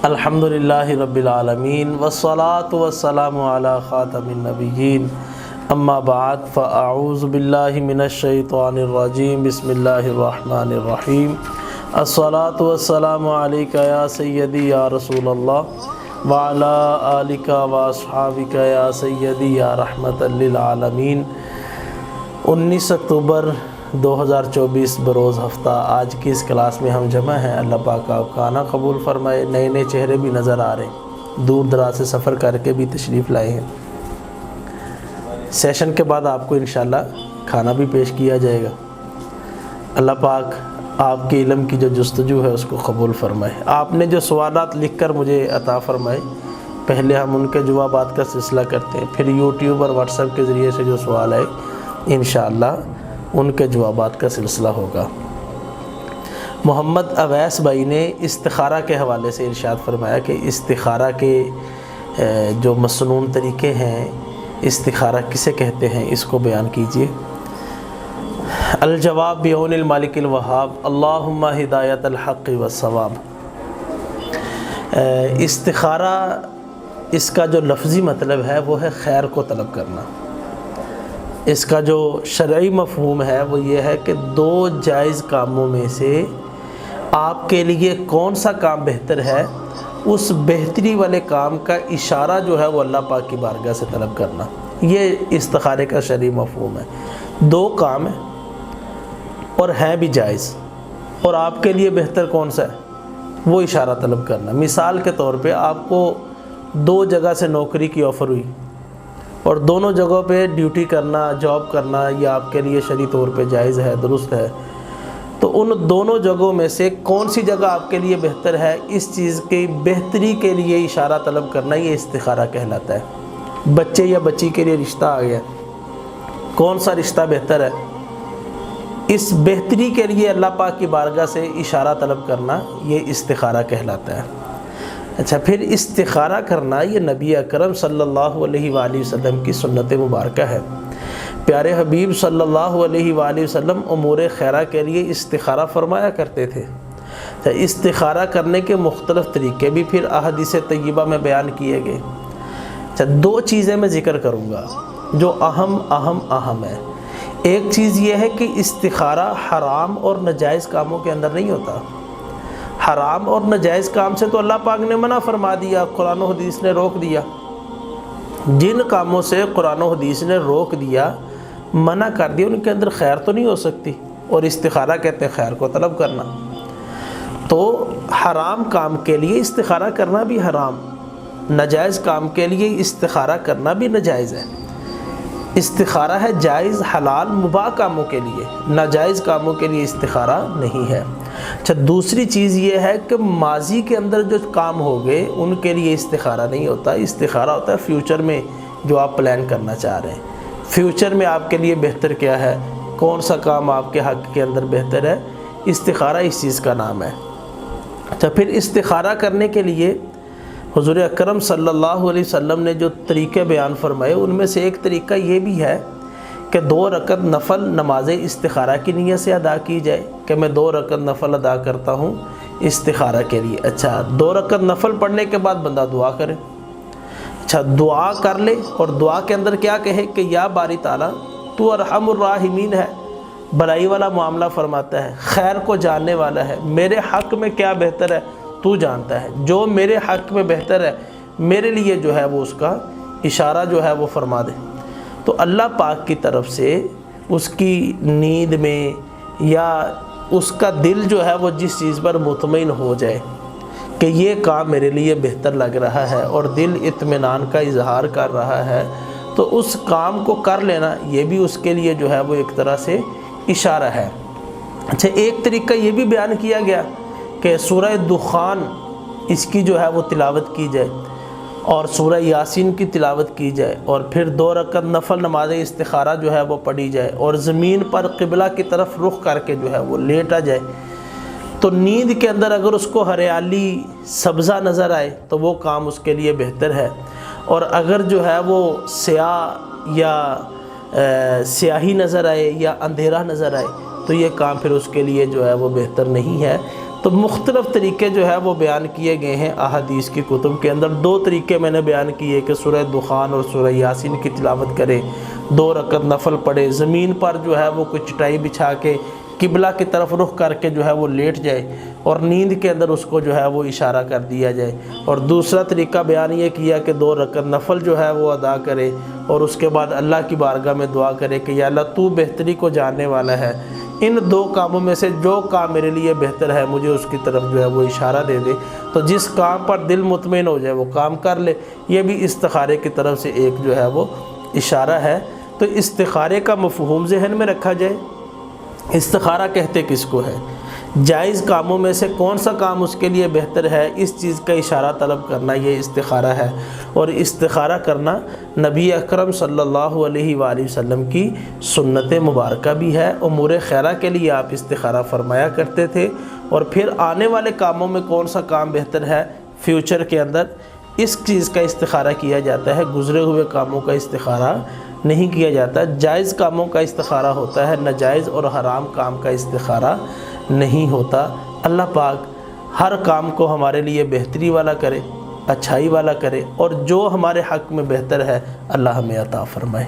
الحمدللہ رب العالمین والصلاة والسلام علی خاتم النبیین اما بعد فاعوذ باللہ من الشیطان الرجیم بسم اللہ الرحمن الرحیم الصلاة والسلام علیک یا سیدی یا رسول اللہ وعلی آلک واصحابک یا سیدی یا رحمت للعالمین۔ 19 اکتوبر 2024 بروز ہفتہ آج کی اس کلاس میں ہم جمع ہیں۔ اللہ پاک آپ کا آنا قبول فرمائے۔ نئے نئے چہرے بھی نظر آ رہے ہیں، دور دراز سے سفر کر کے بھی تشریف لائے ہیں۔ سیشن کے بعد آپ کو انشاءاللہ کھانا بھی پیش کیا جائے گا۔ اللہ پاک آپ کے علم کی جو جستجو ہے اس کو قبول فرمائے۔ آپ نے جو سوالات لکھ کر مجھے عطا فرمائے، پہلے ہم ان کے جوابات کا سلسلہ کرتے ہیں، پھر یوٹیوب اور واٹس ایپ کے ذریعے سے جو سوال آئے انشاءاللہ ان کے جوابات کا سلسلہ ہوگا۔ محمد اویس بھائی نے استخارہ کے حوالے سے ارشاد فرمایا کہ استخارہ کے جو مسنون طریقے ہیں، استخارہ کسے کہتے ہیں، اس کو بیان کیجیے۔ الجواب بعون المالک الوہاب اللہم ہدایت الحق والصواب۔ استخارہ اس کا جو لفظی مطلب ہے وہ ہے خیر کو طلب کرنا۔ اس کا جو شرعی مفہوم ہے وہ یہ ہے کہ دو جائز کاموں میں سے آپ کے لیے کون سا کام بہتر ہے، اس بہتری والے کام کا اشارہ جو ہے وہ اللہ پاک کی بارگاہ سے طلب کرنا، یہ استخارے کا شرعی مفہوم ہے۔ دو کام ہیں اور ہیں بھی جائز، اور آپ کے لیے بہتر کون سا ہے وہ اشارہ طلب کرنا۔ مثال کے طور پہ آپ کو دو جگہ سے نوکری کی آفر ہوئی اور دونوں جگہوں پہ ڈیوٹی کرنا، جاب کرنا یہ آپ کے لیے شرعی طور پہ جائز ہے، درست ہے، تو ان دونوں جگہوں میں سے کون سی جگہ آپ کے لیے بہتر ہے، اس چیز کی بہتری کے لیے اشارہ طلب کرنا یہ استخارہ کہلاتا ہے۔ بچے یا بچی کے لیے رشتہ آ گیا، کون سا رشتہ بہتر ہے، اس بہتری کے لیے اللہ پاک کی بارگاہ سے اشارہ طلب کرنا یہ استخارہ کہلاتا ہے۔ اچھا، پھر استخارہ کرنا یہ نبی اکرم صلی اللہ علیہ وآلہ وسلم کی سنت مبارکہ ہے۔ پیارے حبیب صلی اللہ علیہ وآلہ وسلم امور خیرہ کے لیے استخارہ فرمایا کرتے تھے۔ استخارہ کرنے کے مختلف طریقے بھی پھر احادیث طیبہ میں بیان کیے گئے۔ اچھا، دو چیزیں میں ذکر کروں گا جو اہم ہے۔ ایک چیز یہ ہے کہ استخارہ حرام اور ناجائز کاموں کے اندر نہیں ہوتا۔ حرام اور ناجائز کام سے تو اللہ پاک نے منع فرما دیا، قرآن و حدیث نے روک دیا۔ جن کاموں سے قرآن و حدیث نے روک دیا، منع کر دیا، ان کے اندر خیر تو نہیں ہو سکتی، اور استخارہ کہتے ہیں خیر کو طلب کرنا۔ تو حرام کام کے لیے استخارہ کرنا بھی حرام، ناجائز کام کے لیے استخارہ کرنا بھی ناجائز ہے۔ استخارہ ہے جائز حلال مباح کاموں کے لیے، ناجائز کاموں کے لیے استخارہ نہیں ہے۔ اچھا، دوسری چیز یہ ہے کہ ماضی کے اندر جو کام ہو گئے ان کے لیے استخارہ نہیں ہوتا۔ استخارہ ہوتا ہے فیوچر میں جو آپ پلان کرنا چاہ رہے ہیں، فیوچر میں آپ کے لیے بہتر کیا ہے، کون سا کام آپ کے حق کے اندر بہتر ہے، استخارہ اس چیز کا نام ہے۔ اچھا، پھر استخارہ کرنے کے لیے حضور اکرم صلی اللہ علیہ وسلم نے جو طریقے بیان فرمائے ان میں سے ایک طریقہ یہ بھی ہے کہ 2 رکعت نفل نماز استخارہ کی نیت سے ادا کی جائے، کہ میں 2 رکعت نفل ادا کرتا ہوں استخارہ کے لیے۔ اچھا، 2 رکعت نفل پڑھنے کے بعد بندہ دعا کرے۔ اچھا، دعا کر لے اور دعا کے اندر کیا کہے کہ یا باری تعالیٰ تو ارحم الراحمین ہے، بھلائی والا معاملہ فرماتا ہے، خیر کو جاننے والا ہے، میرے حق میں کیا بہتر ہے تو جانتا ہے، جو میرے حق میں بہتر ہے میرے لیے جو ہے وہ اس کا اشارہ جو ہے وہ فرما دے۔ تو اللہ پاک کی طرف سے اس کی نیند میں یا اس کا دل جو ہے وہ جس چیز پر مطمئن ہو جائے کہ یہ کام میرے لیے بہتر لگ رہا ہے اور دل اطمینان کا اظہار کر رہا ہے، تو اس کام کو کر لینا یہ بھی اس کے لیے جو ہے وہ ایک طرح سے اشارہ ہے۔ اچھا، ایک طریقہ یہ بھی بیان کیا گیا کہ سورہ دخان اس کی جو ہے وہ تلاوت کی جائے اور سورہ یاسین کی تلاوت کی جائے، اور پھر 2 رکعت نفل نماز استخارہ جو ہے وہ پڑھی جائے، اور زمین پر قبلہ کی طرف رخ کر کے جو ہے وہ لیٹا جائے۔ تو نیند کے اندر اگر اس کو ہریالی سبزہ نظر آئے تو وہ کام اس کے لیے بہتر ہے، اور اگر جو ہے وہ سیاہ یا سیاہی نظر آئے یا اندھیرا نظر آئے تو یہ کام پھر اس کے لیے جو ہے وہ بہتر نہیں ہے۔ تو تو مختلف طریقے جو ہے وہ بیان کیے گئے ہیں احادیث کی کتب کے اندر۔ 2 طریقے میں نے بیان کیے کہ سورہ دخان اور سورہ یاسین کی تلاوت کرے، 2 رکعت نفل پڑھے، زمین پر جو ہے وہ کوئی چٹائی بچھا کے قبلہ کی طرف رخ کر کے جو ہے وہ لیٹ جائے اور نیند کے اندر اس کو جو ہے وہ اشارہ کر دیا جائے، اور دوسرا طریقہ بیان یہ کیا کہ 2 رکعت نفل جو ہے وہ ادا کرے اور اس کے بعد اللہ کی بارگاہ میں دعا کرے کہ یا اللہ تو بہتری کو جاننے والا ہے، ان 2 کاموں میں سے جو کام میرے لیے بہتر ہے مجھے اس کی طرف جو ہے وہ اشارہ دے دے، تو جس کام پر دل مطمئن ہو جائے وہ کام کر لے۔ یہ بھی استخارے کی طرف سے ایک جو ہے وہ اشارہ ہے۔ تو استخارے کا مفہوم ذہن میں رکھا جائے۔ استخارہ کہتے کس کو ہے؟ جائز کاموں میں سے کون سا کام اس کے لیے بہتر ہے، اس چیز کا اشارہ طلب کرنا یہ استخارہ ہے، اور استخارہ کرنا نبی اکرم صلی اللہ علیہ وآلہ وسلم کی سنت مبارکہ بھی ہے۔ امور خیرہ کے لیے آپ استخارہ فرمایا کرتے تھے، اور پھر آنے والے کاموں میں کون سا کام بہتر ہے فیوچر کے اندر، اس چیز کا استخارہ کیا جاتا ہے، گزرے ہوئے کاموں کا استخارہ نہیں کیا جاتا۔ جائز کاموں کا استخارہ ہوتا ہے، ناجائز اور حرام کام کا استخارہ نہیں ہوتا۔ اللہ پاک ہر کام کو ہمارے لیے بہتری والا کرے، اچھائی والا کرے، اور جو ہمارے حق میں بہتر ہے اللہ ہمیں عطا فرمائے۔